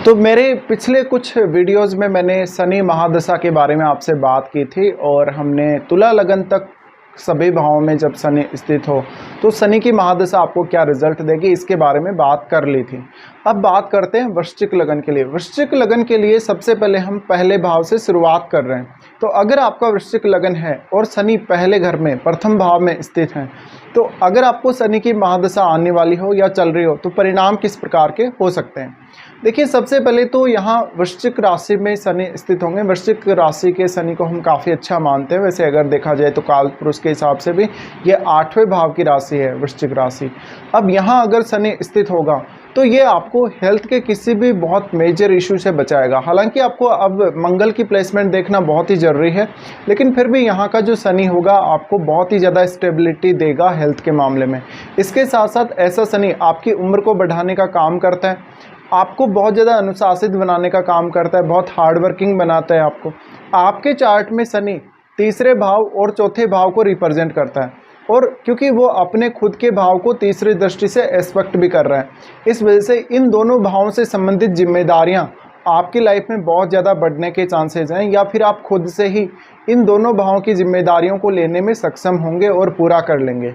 तो मेरे पिछले कुछ वीडियोस में मैंने शनि महादशा के बारे में आपसे बात की थी और हमने तुला लगन तक सभी भावों में जब शनि स्थित हो तो शनि की महादशा आपको क्या रिजल्ट देगी इसके बारे में बात कर ली थी। अब बात करते हैं वृश्चिक लगन के लिए। वृश्चिक लगन के लिए सबसे पहले हम पहले भाव से शुरुआत कर रहे हैं। तो अगर आपका वृश्चिक लगन है और शनि पहले घर में प्रथम भाव में स्थित है तो अगर आपको शनि की महादशा आने वाली हो या चल रही हो तो परिणाम किस प्रकार के हो सकते हैं। देखिए, सबसे पहले तो यहाँ वृश्चिक राशि में शनि स्थित होंगे। वृश्चिक राशि के शनि को हम काफ़ी अच्छा मानते हैं। वैसे अगर देखा जाए तो काल पुरुष के हिसाब से भी ये 8वें भाव की राशि है वृश्चिक राशि। अब यहाँ अगर शनि स्थित होगा तो ये आपको हेल्थ के किसी भी बहुत मेजर इशू से बचाएगा। हालांकि आपको अब मंगल की प्लेसमेंट देखना बहुत ही ज़रूरी है, लेकिन फिर भी यहाँ का जो शनि होगा आपको बहुत ही ज़्यादा स्टेबिलिटी देगा हेल्थ के मामले में। इसके साथ साथ ऐसा शनि आपकी उम्र को बढ़ाने का काम करता है, आपको बहुत ज़्यादा अनुशासित बनाने का काम करता है, बहुत हार्ड वर्किंग बनाता है आपको। आपके चार्ट में शनि तीसरे भाव और चौथे भाव को रिप्रेजेंट करता है और क्योंकि वो अपने खुद के भाव को तीसरी दृष्टि से एस्पेक्ट भी कर रहा है, इस वजह से इन दोनों भावों से संबंधित जिम्मेदारियां आपकी लाइफ में बहुत ज़्यादा बढ़ने के चांसेस हैं, या फिर आप खुद से ही इन दोनों भावों की जिम्मेदारियों को लेने में सक्षम होंगे और पूरा कर लेंगे।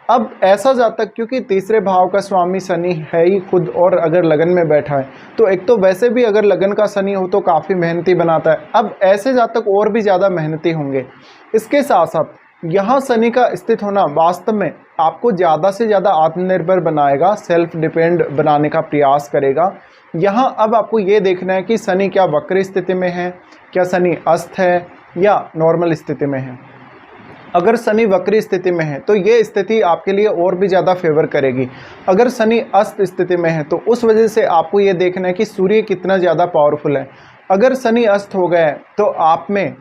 अब ऐसा जातक क्योंकि तीसरे भाव का स्वामी शनि है ही खुद और अगर लगन में बैठा है तो एक तो वैसे भी अगर लगन का शनि हो तो काफ़ी मेहनती बनाता है। अब ऐसे जातक और भी ज़्यादा मेहनती होंगे। इसके साथ साथ यहाँ शनि का स्थित होना वास्तव में आपको ज़्यादा से ज़्यादा आत्मनिर्भर बनाएगा, सेल्फ डिपेंड बनाने का प्रयास करेगा। यहाँ अब आपको ये देखना है कि शनि क्या वक्र स्थिति में है, क्या शनि अस्त है या नॉर्मल स्थिति में है। अगर शनि वक्री स्थिति में है तो ये स्थिति आपके लिए और भी ज़्यादा फेवर करेगी। अगर शनि अस्त स्थिति में है तो उस वजह से आपको ये देखना है कि सूर्य कितना ज़्यादा पावरफुल है। अगर शनि अस्त हो गया है तो आप में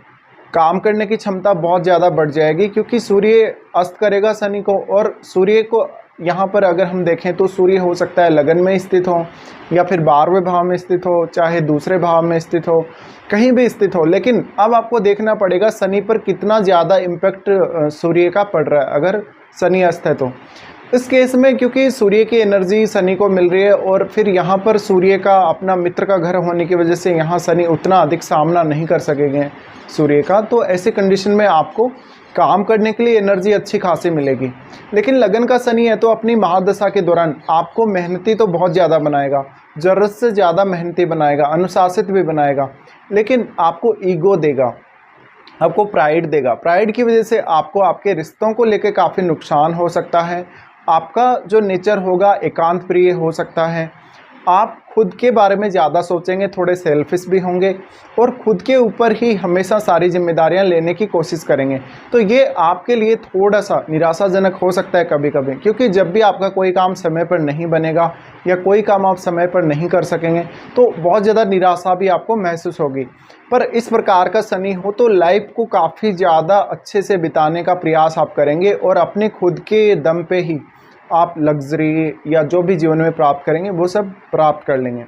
काम करने की क्षमता बहुत ज़्यादा बढ़ जाएगी, क्योंकि सूर्य अस्त करेगा शनि को। और सूर्य को यहाँ पर अगर हम देखें तो सूर्य हो सकता है लगन में स्थित हो या फिर 12वें भाव में स्थित हो, चाहे दूसरे भाव में स्थित हो, कहीं भी स्थित हो। लेकिन अब आपको देखना पड़ेगा शनि पर कितना ज़्यादा इम्पैक्ट सूर्य का पड़ रहा है अगर शनि अस्त है तो। इस केस में क्योंकि सूर्य की एनर्जी शनि को मिल रही है और फिर यहाँ पर सूर्य का अपना मित्र का घर होने की वजह से यहाँ शनि उतना अधिक सामना नहीं कर सकेंगे सूर्य का, तो ऐसी कंडीशन में आपको काम करने के लिए एनर्जी अच्छी खासी मिलेगी। लेकिन लगन का शनि है तो अपनी महादशा के दौरान आपको मेहनती तो बहुत ज़्यादा बनाएगा, ज़रूरत से ज़्यादा मेहनती बनाएगा, अनुशासित भी बनाएगा, लेकिन आपको ईगो देगा, आपको प्राइड देगा। प्राइड की वजह से आपको आपके रिश्तों को लेकर काफ़ी नुकसान हो सकता है। आपका जो नेचर होगा एकांत प्रिय हो सकता है। आप खुद के बारे में ज़्यादा सोचेंगे, थोड़े सेल्फिश भी होंगे और खुद के ऊपर ही हमेशा सारी जिम्मेदारियां लेने की कोशिश करेंगे। तो ये आपके लिए थोड़ा सा निराशाजनक हो सकता है कभी कभी, क्योंकि जब भी आपका कोई काम समय पर नहीं बनेगा या कोई काम आप समय पर नहीं कर सकेंगे तो बहुत ज़्यादा निराशा भी आपको महसूस होगी। पर इस प्रकार का शनि हो तो लाइफ को काफ़ी ज़्यादा अच्छे से बिताने का प्रयास आप करेंगे और अपने खुद के दम पे ही आप लग्जरी या जो भी जीवन में प्राप्त करेंगे वो सब प्राप्त कर लेंगे।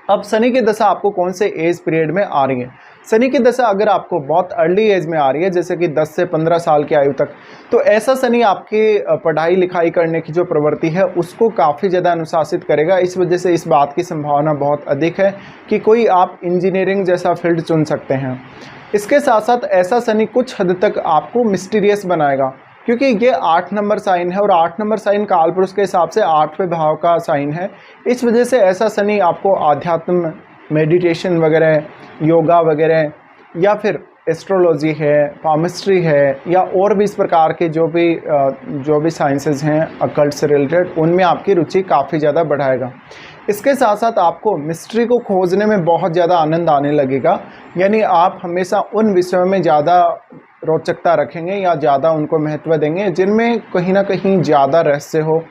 अब शनि की दशा आपको कौन से एज पीरियड में आ रही है। शनि की दशा अगर आपको बहुत अर्ली एज में आ रही है, जैसे कि 10 से 15 साल की आयु तक, तो ऐसा शनि आपकी पढ़ाई लिखाई करने की जो प्रवृत्ति है उसको काफ़ी ज़्यादा अनुशासित करेगा। इस वजह से इस बात की संभावना बहुत अधिक है कि कोई आप इंजीनियरिंग जैसा फील्ड चुन सकते हैं। इसके साथ साथ ऐसा शनि कुछ हद तक आपको मिस्टीरियस बनाएगा, क्योंकि ये 8 नंबर साइन है और 8 नंबर साइन कालपुरुष के हिसाब से 8वें भाव का साइन है। इस वजह से ऐसा शनि आपको आध्यात्म, मेडिटेशन वगैरह, योगा वगैरह या फिर एस्ट्रोलॉजी है, पामिस्ट्री है या और भी इस प्रकार के जो भी साइंसेज हैं अकल्ट से रिलेटेड, उनमें आपकी रुचि काफ़ी ज़्यादा बढ़ाएगा। इसके साथ साथ आपको मिस्ट्री को खोजने में बहुत ज़्यादा आनंद आने लगेगा, यानी आप हमेशा उन विषयों में ज़्यादा रोचकता रखेंगे या ज़्यादा उनको महत्व देंगे जिनमें कहीं ना कहीं ज़्यादा रहस्य हो,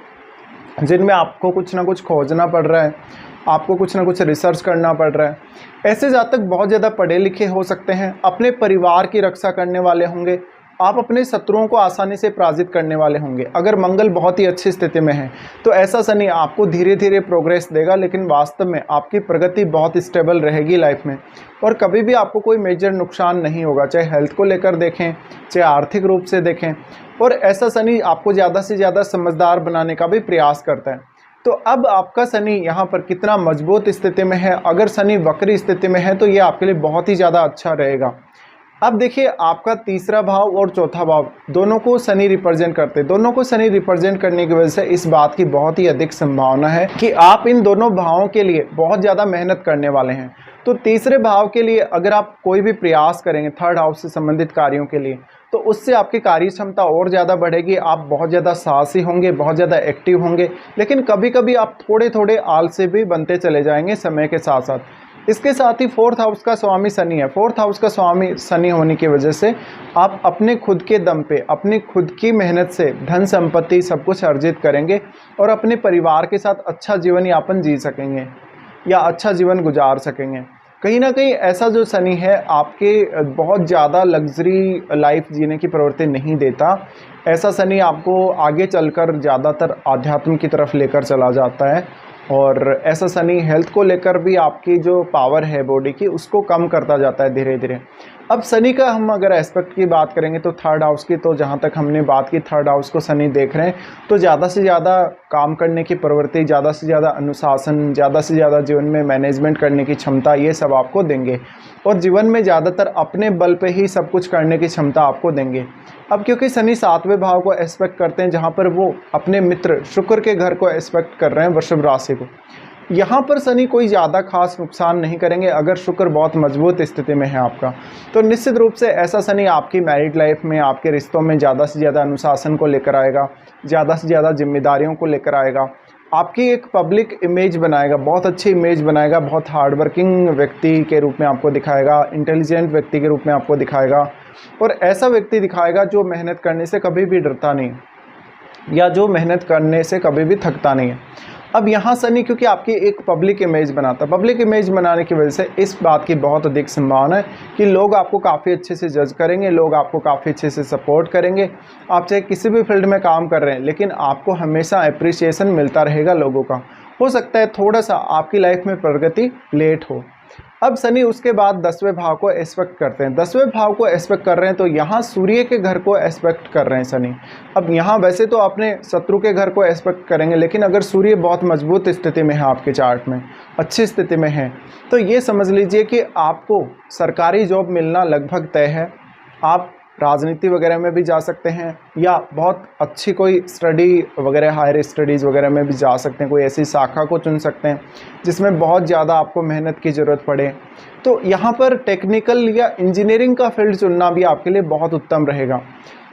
जिनमें आपको कुछ ना कुछ खोजना पड़ रहा है, आपको कुछ ना कुछ रिसर्च करना पड़ रहा है। ऐसे जातक बहुत ज़्यादा पढ़े लिखे हो सकते हैं, अपने परिवार की रक्षा करने वाले होंगे, आप अपने शत्रुओं को आसानी से पराजित करने वाले होंगे। अगर मंगल बहुत ही अच्छी स्थिति में है तो ऐसा शनि आपको धीरे धीरे प्रोग्रेस देगा, लेकिन वास्तव में आपकी प्रगति बहुत स्टेबल रहेगी लाइफ में और कभी भी आपको कोई मेजर नुकसान नहीं होगा, चाहे हेल्थ को लेकर देखें, चाहे आर्थिक रूप से देखें। और ऐसा शनि आपको ज़्यादा से ज़्यादा समझदार बनाने का भी प्रयास करता है। तो अब आपका शनि यहाँ पर कितना मजबूत स्थिति में है, अगर शनि वक्री स्थिति में है तो ये आपके लिए बहुत ही ज़्यादा अच्छा रहेगा। अब देखिए, आपका तीसरा भाव और चौथा भाव दोनों को शनि रिप्रेजेंट करते हैं। दोनों को शनि रिप्रेजेंट करने की वजह से इस बात की बहुत ही अधिक संभावना है कि आप इन दोनों भावों के लिए बहुत ज़्यादा मेहनत करने वाले हैं। तो तीसरे भाव के लिए अगर आप कोई भी प्रयास करेंगे थर्ड हाउस से संबंधित कार्यों के लिए, तो उससे आपकी कार्य क्षमता और ज़्यादा बढ़ेगी। आप बहुत ज़्यादा साहसी होंगे, बहुत ज़्यादा एक्टिव होंगे, लेकिन कभी कभी आप थोड़े थोड़े आलसी भी बनते चले जाएंगे समय के साथ साथ। इसके साथ ही फोर्थ हाउस का स्वामी शनि है। फोर्थ हाउस का स्वामी शनि होने की वजह से आप अपने खुद के दम पे, अपनी खुद की मेहनत से धन संपत्ति सब कुछ अर्जित करेंगे और अपने परिवार के साथ अच्छा जीवन यापन जी सकेंगे या अच्छा जीवन गुजार सकेंगे। कहीं ना कहीं ऐसा जो शनि है आपके बहुत ज़्यादा लग्जरी लाइफ जीने की प्रवृत्ति नहीं देता। ऐसा शनि आपको आगे चलकर ज़्यादातर आध्यात्म की तरफ लेकर चला जाता है, और ऐसा शनि हेल्थ को लेकर भी आपकी जो पावर है बॉडी की उसको कम करता जाता है धीरे धीरे। अब शनि का हम अगर एस्पेक्ट की बात करेंगे तो थर्ड हाउस की, तो जहाँ तक हमने बात की थर्ड हाउस को शनि देख रहे हैं, तो ज़्यादा से ज़्यादा काम करने की प्रवृत्ति, ज़्यादा से ज़्यादा अनुशासन, ज़्यादा से ज़्यादा जीवन में मैनेजमेंट करने की क्षमता, ये सब आपको देंगे और जीवन में ज़्यादातर अपने बल पे ही सब कुछ करने की क्षमता आपको देंगे। अब क्योंकि शनि सातवें भाव को एस्पेक्ट करते हैं, जहाँ पर वो अपने मित्र शुक्र के घर को एस्पेक्ट कर रहे हैं, वृषभ राशि को, यहाँ पर शनि कोई ज़्यादा खास नुकसान नहीं करेंगे अगर शुक्र बहुत मजबूत स्थिति में है आपका। तो निश्चित रूप से ऐसा शनि आपकी मैरिड लाइफ में, आपके रिश्तों में ज़्यादा से ज़्यादा अनुशासन को लेकर आएगा, ज़्यादा से ज़्यादा जिम्मेदारियों को लेकर आएगा, आपकी एक पब्लिक इमेज बनाएगा, बहुत अच्छी इमेज बनाएगा, बहुत हार्डवर्किंग व्यक्ति के रूप में आपको दिखाएगा, इंटेलिजेंट व्यक्ति के रूप में आपको दिखाएगा, और ऐसा व्यक्ति दिखाएगा जो मेहनत करने से कभी भी डरता नहीं या जो मेहनत करने से कभी भी थकता नहीं है। अब यहाँ शनि क्योंकि आपकी एक पब्लिक इमेज बनाता है, पब्लिक इमेज बनाने की वजह से इस बात की बहुत अधिक संभावना है कि लोग आपको काफ़ी अच्छे से जज करेंगे, लोग आपको काफ़ी अच्छे से सपोर्ट करेंगे। आप चाहे किसी भी फील्ड में काम कर रहे हैं, लेकिन आपको हमेशा अप्रिसिएशन मिलता रहेगा लोगों का। हो सकता है थोड़ा सा आपकी लाइफ में प्रगति लेट हो। अब शनि उसके बाद 10वें भाव को एस्पेक्ट करते हैं। 10वें भाव को एस्पेक्ट कर रहे हैं तो यहाँ सूर्य के घर को एस्पेक्ट कर रहे हैं शनि। अब यहाँ वैसे तो अपने शत्रु के घर को एस्पेक्ट करेंगे, लेकिन अगर सूर्य बहुत मजबूत स्थिति में है आपके चार्ट में, अच्छी स्थिति में है, तो ये समझ लीजिए कि आपको सरकारी जॉब मिलना लगभग तय है। आप राजनीति वगैरह में भी जा सकते हैं या बहुत अच्छी कोई स्टडी वगैरह, हायर स्टडीज़ वगैरह में भी जा सकते हैं। कोई ऐसी शाखा को चुन सकते हैं जिसमें बहुत ज़्यादा आपको मेहनत की ज़रूरत पड़े। तो यहाँ पर टेक्निकल या इंजीनियरिंग का फील्ड चुनना भी आपके लिए बहुत उत्तम रहेगा।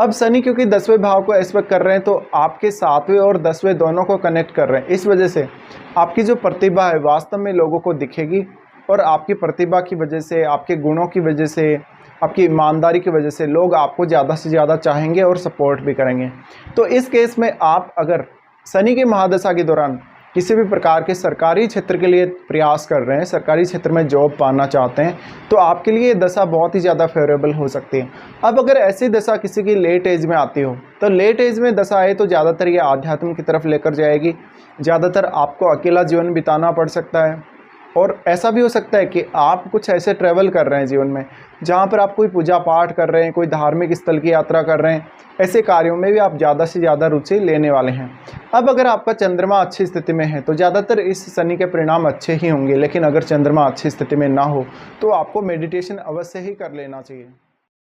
अब शनि क्योंकि 10वें भाव को एस्पेक्ट कर रहे हैं तो आपके 7वें और 10वें दोनों को कनेक्ट कर रहे हैं। इस वजह से आपकी जो प्रतिभा है वास्तव में लोगों को दिखेगी, और आपकी प्रतिभा की वजह से, आपके गुणों की वजह से, आपकी ईमानदारी की वजह से लोग आपको ज़्यादा से ज़्यादा चाहेंगे और सपोर्ट भी करेंगे। तो इस केस में आप अगर शनि की महादशा के दौरान किसी भी प्रकार के सरकारी क्षेत्र के लिए प्रयास कर रहे हैं, सरकारी क्षेत्र में जॉब पाना चाहते हैं, तो आपके लिए ये दशा बहुत ही ज़्यादा फेवरेबल हो सकती है। अब अगर ऐसी दशा किसी की लेट एज में आती हो, तो लेट एज में दशा आए तो ज़्यादातर ये आध्यात्म की तरफ लेकर जाएगी। ज़्यादातर आपको अकेला जीवन बिताना पड़ सकता है, और ऐसा भी हो सकता है कि आप कुछ ऐसे ट्रैवल कर रहे हैं जीवन में जहाँ पर आप कोई पूजा पाठ कर रहे हैं, कोई धार्मिक स्थल की यात्रा कर रहे हैं, ऐसे कार्यों में भी आप ज़्यादा से ज़्यादा रुचि लेने वाले हैं। अब अगर आपका चंद्रमा अच्छी स्थिति में है तो ज़्यादातर इस शनि के परिणाम अच्छे ही होंगे, लेकिन अगर चंद्रमा अच्छी स्थिति में ना हो तो आपको मेडिटेशन अवश्य ही कर लेना चाहिए।